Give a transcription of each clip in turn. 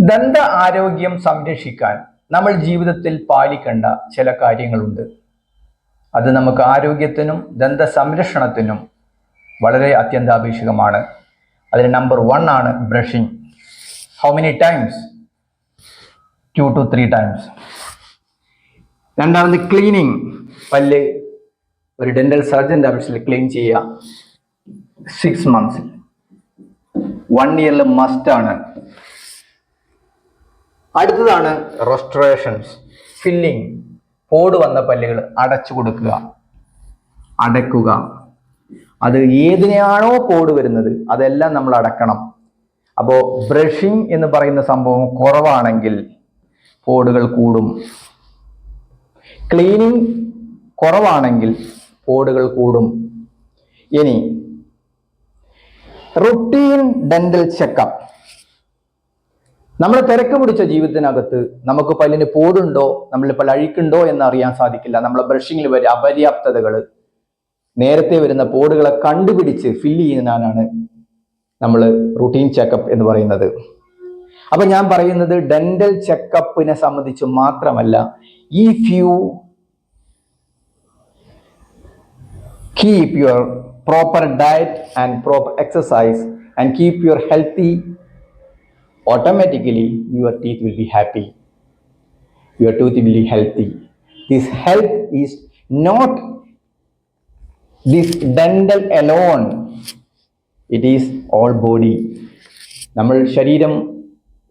ദന്ത ആരോഗ്യം സംരക്ഷിക്കാൻ നമ്മൾ ജീവിതത്തിൽ പാലിക്കേണ്ട ചില കാര്യങ്ങളുണ്ട്. അത് നമുക്ക് ആരോഗ്യത്തിനും ദന്ത സംരക്ഷണത്തിനും വളരെ അത്യന്താപേക്ഷിതമാണ്. അതിൽ നമ്പർ 1 ആണ് brushing. How many times? 2 to 3 times. രണ്ടാമത് ക്ലീനിങ്. പല്ല് ഒരു ഡെന്റൽ സർജന്റെ ആവശ്യത്തിൽ ക്ലീൻ ചെയ്യുക 6 months, 1 year മസ്റ്റ് ആണ്. അടുത്തതാണ് റെസ്റ്റോറേഷൻസ്, ഫില്ലിംഗ്. പോട് വന്ന പല്ലുകൾ അടയ്ക്കുക. അത് ഏതിനെയാണോ പോട് വരുന്നത് അതെല്ലാം നമ്മൾ അടക്കണം. അപ്പോൾ ബ്രഷിംഗ് എന്ന് പറയുന്ന സംഭവം കുറവാണെങ്കിൽ പോടുകൾ കൂടും. ക്ലീനിങ് കുറവാണെങ്കിൽ പോടുകൾ കൂടും. ഇനി റുട്ടീൻ ഡെന്റൽ ചെക്കപ്പ്. നമ്മുടെ തിരക്ക് പിടിച്ച ജീവിതത്തിനകത്ത് നമുക്ക് പല്ലിന് പോടുണ്ടോ, നമ്മളിൽ പല്ല് അഴുക്കുണ്ടോ എന്ന് അറിയാൻ സാധിക്കില്ല. നമ്മളെ ബ്രഷിങ്ങിൽ വരെ അപര്യാപ്തതകൾ, നേരത്തെ വരുന്ന പോടുകളെ കണ്ടുപിടിച്ച് ഫില്ല് ചെയ്യുന്നതാണ് നമ്മൾ റുട്ടീൻ ചെക്കപ്പ് എന്ന് പറയുന്നത്. അപ്പൊ ഞാൻ പറയുന്നത് ഡെന്റൽ ചെക്കപ്പിനെ സംബന്ധിച്ച് മാത്രമല്ല, if you keep your proper diet and proper exercise and keep your healthy, automatically your teeth will be happy, your tooth will be healthy. This health is not this dental alone, it is all body. നമ്മൾ ശരീരം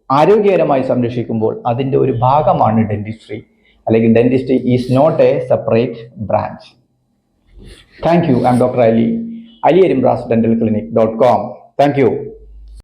ആരോഗ്യകരമായി സംരക്ഷിക്കുമ്പോൾ അതിൻ്റെ ഒരു ഭാഗമാണ് dentistry. അല്ലെങ്കിൽ dentistry is not a separate branch. Thank you. I am doctor Ali, അലിയരിമ്പ്രാസ് dental clinic .com. Thank U.